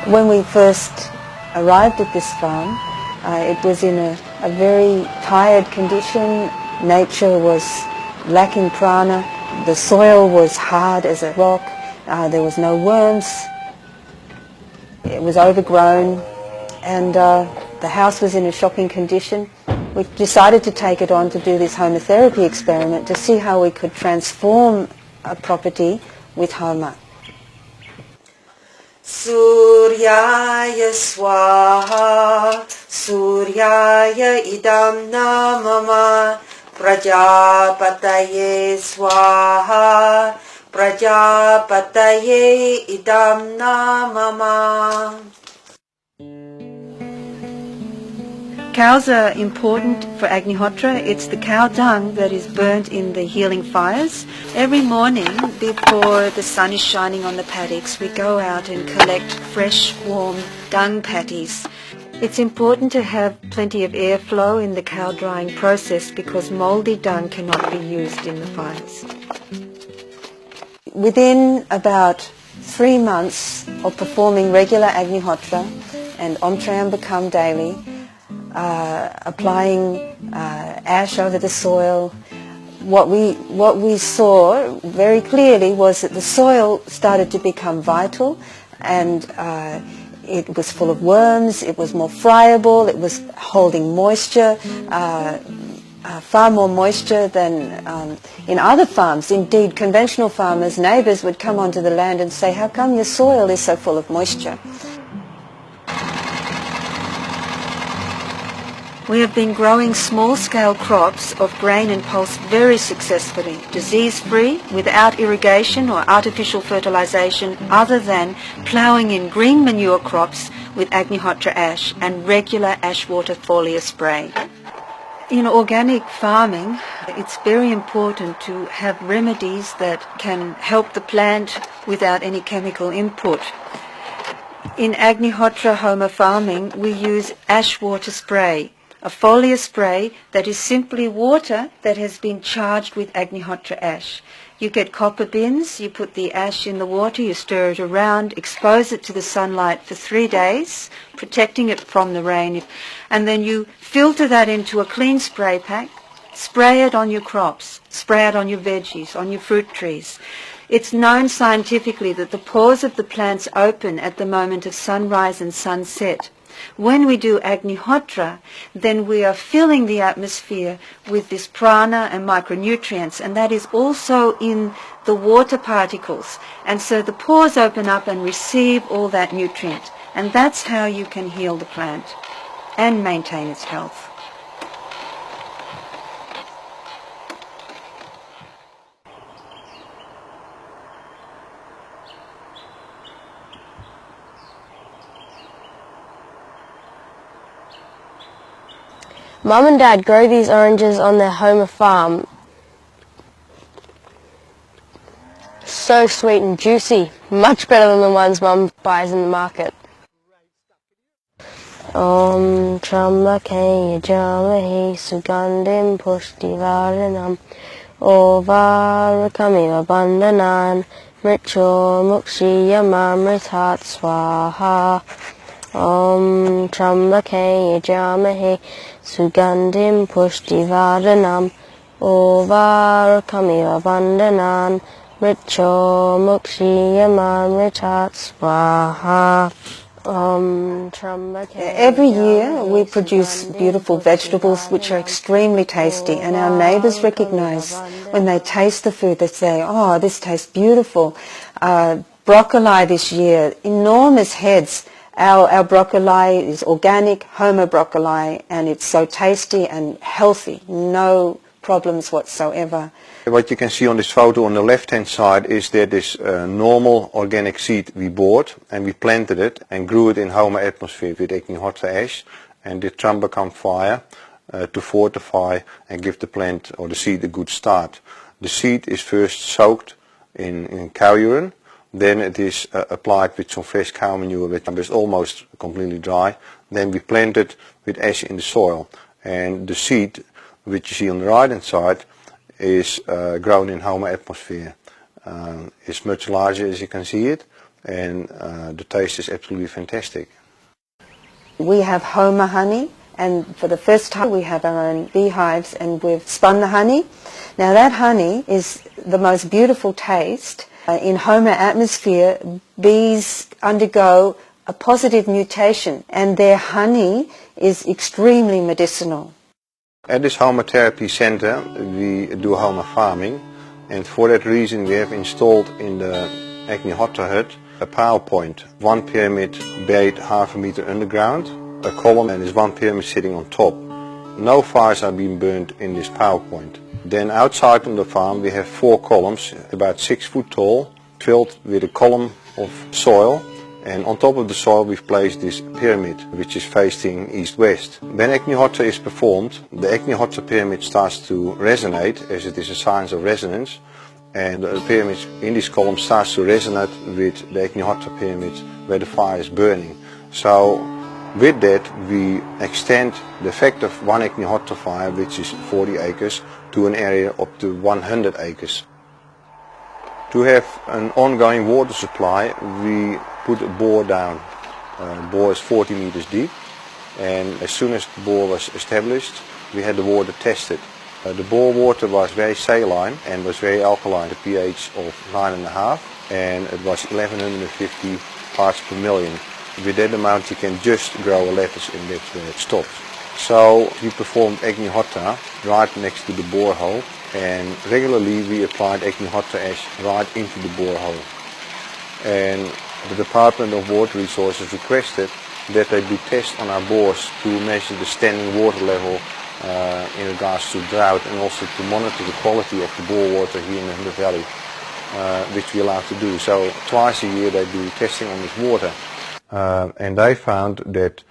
When we first arrived at this farm, it was in a very tired condition. Nature was lacking prana. The soil was hard as a rock. There was no worms. It was overgrown, and the house was in a shocking condition. We decided to take it on to do this homotherapy experiment to see how we could transform a property with Homa. Suryaya Swaha, Suryaya Idam Namama, Prajapataye Swaha, Prajapataye Idam Namama. Cows are important for Agnihotra. It's the cow dung that is burnt in the healing fires. Every morning before the sun is shining on the paddocks, we go out and collect fresh, warm dung patties. It's important to have plenty of airflow in the cow drying process because mouldy dung cannot be used in the fires. Within about 3 months of performing regular Agnihotra and Om Triambakam daily, applying ash over the soil, what we saw very clearly was that the soil started to become vital, and it was full of worms, it was more friable, it was holding moisture, far more moisture than in other farms. Indeed, conventional farmers, neighbours would come onto the land and say, "How come your soil is so full of moisture?" We have been growing small-scale crops of grain and pulse very successfully, disease-free, without irrigation or artificial fertilization, other than ploughing in green manure crops with Agnihotra ash and regular ash water foliar spray. In organic farming, it's very important to have remedies that can help the plant without any chemical input. In Agnihotra Homa farming, we use ash water spray, a foliar spray that is simply water that has been charged with Agnihotra ash. You get copper bins, you put the ash in the water, you stir it around, expose it to the sunlight for 3 days, protecting it from the rain, and then you filter that into a clean spray pack, spray it on your crops, spray it on your veggies, on your fruit trees. It's known scientifically that the pores of the plants open at the moment of sunrise and sunset. When we do Agnihotra, then we are filling the atmosphere with this prana and micronutrients, and that is also in the water particles. And so the pores open up and receive all that nutrient. And that's how you can heal the plant and maintain its health. Mum and Dad grow these oranges on their Homa farm. So sweet and juicy, much better than the ones Mum buys in the market. Om Trambake Yajamahe Sugandhim Pushtivaranam Ovarakamiva Bandhanan Mricho Mukshiyamamritat Swaha. Om Trambake Yajamahe Sugandhim Pushtivaranam Ovarakamiva Bandhanan Mricho Mukshiyamamritat Swaha. Every year we produce beautiful vegetables which are extremely tasty, and our neighbours recognise when they taste the food. They say, "Oh, this tastes beautiful." Broccoli this year, enormous heads. Our broccoli is organic, Homa broccoli, and it's so tasty and healthy. No problems whatsoever. What you can see on this photo on the left-hand side is that this normal organic seed we bought, and we planted it and grew it in Homa atmosphere with Agnihotra ash and did Trambakam fire to fortify and give the plant or the seed a good start. The seed is first soaked in cow urine, then it is applied with some fresh cow manure which is almost completely dry. Then we plant it with ash in the soil, and the seed which you see on the right hand side is grown in Homa atmosphere. It's much larger as you can see it, and the taste is absolutely fantastic. We have Homa honey, and for the first time we have our own beehives, and we've spun the honey. Now that honey is the most beautiful taste. In Homa atmosphere, bees undergo a positive mutation, and their honey is extremely medicinal. At this Homa Therapy Center we do Homa farming, and for that reason we have installed in the Acne Hotter hut a power point. One pyramid buried half a meter underground, a column, and there's one pyramid sitting on top. No fires are being burned in this power point. Then outside on the farm we have 4 columns, about 6 foot tall, filled with a column of soil, and on top of the soil we've placed this pyramid which is facing east-west. When Acne Hotter is performed, the Acne Hotter pyramid starts to resonate, as it is a science of resonance, and the pyramid in this column starts to resonate with the Acne Hotter pyramid where the fire is burning. So with that we extend the effect of one Acne Hotter fire, which is 40 acres, to an area up to 100 acres. To have an ongoing water supply we put a bore down. The bore is 40 meters deep, and as soon as the bore was established we had the water tested. The bore water was very saline and was very alkaline, a pH of 9.5, and it was 1150 parts per million. With that amount you can just grow a lettuce and that's where it stops. So we performed Acne Hotter right next to the borehole, and regularly we applied Acne Hotter ash right into the borehole. And the Department of Water Resources requested that they do tests on our bores to measure the standing water level in regards to drought, and also to monitor the quality of the bore water here in the Hunter Valley, which we are allowed to do. So twice a year they do testing on this water. And they found that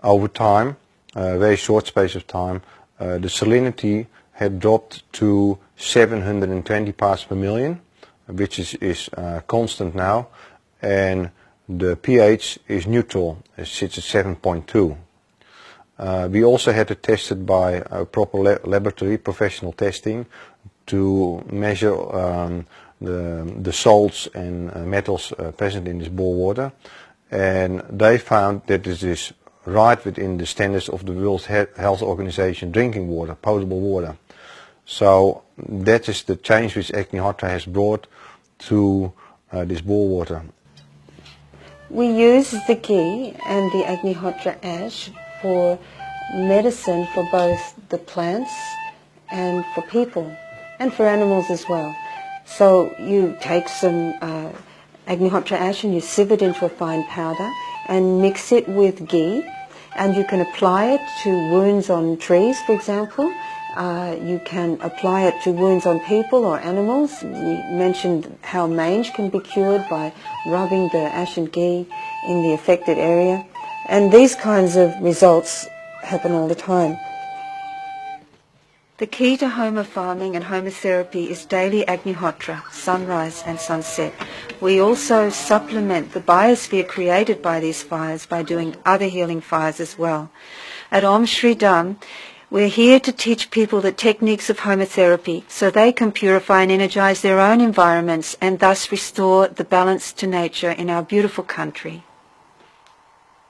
over time, a very short space of time, the salinity had dropped to 720 parts per million, which is constant now, and the pH is neutral, it sits at 7.2. We also had it tested by a proper laboratory, professional testing, to measure the salts and metals present in this bore water, and they found that this is right within the standards of the World Health Organization drinking water, potable water. So that is the change which Acne Hotter has brought to this bore water. We use the ghee and the Acne Hotter ash for medicine for both the plants and for people, and for animals as well. So you take some Acne Hotter ash and you sieve it into a fine powder and mix it with ghee, and you can apply it to wounds on trees, for example. You can apply it to wounds on people or animals. We mentioned how mange can be cured by rubbing the ash and ghee in the affected area, and these kinds of results happen all the time. The key to Homa farming and Homa therapy is daily Acne Hotter, sunrise and sunset. We also supplement the biosphere created by these fires by doing other healing fires as well. At Om Shri Dham, we're here to teach people the techniques of Homa therapy so they can purify and energize their own environments and thus restore the balance to nature in our beautiful country.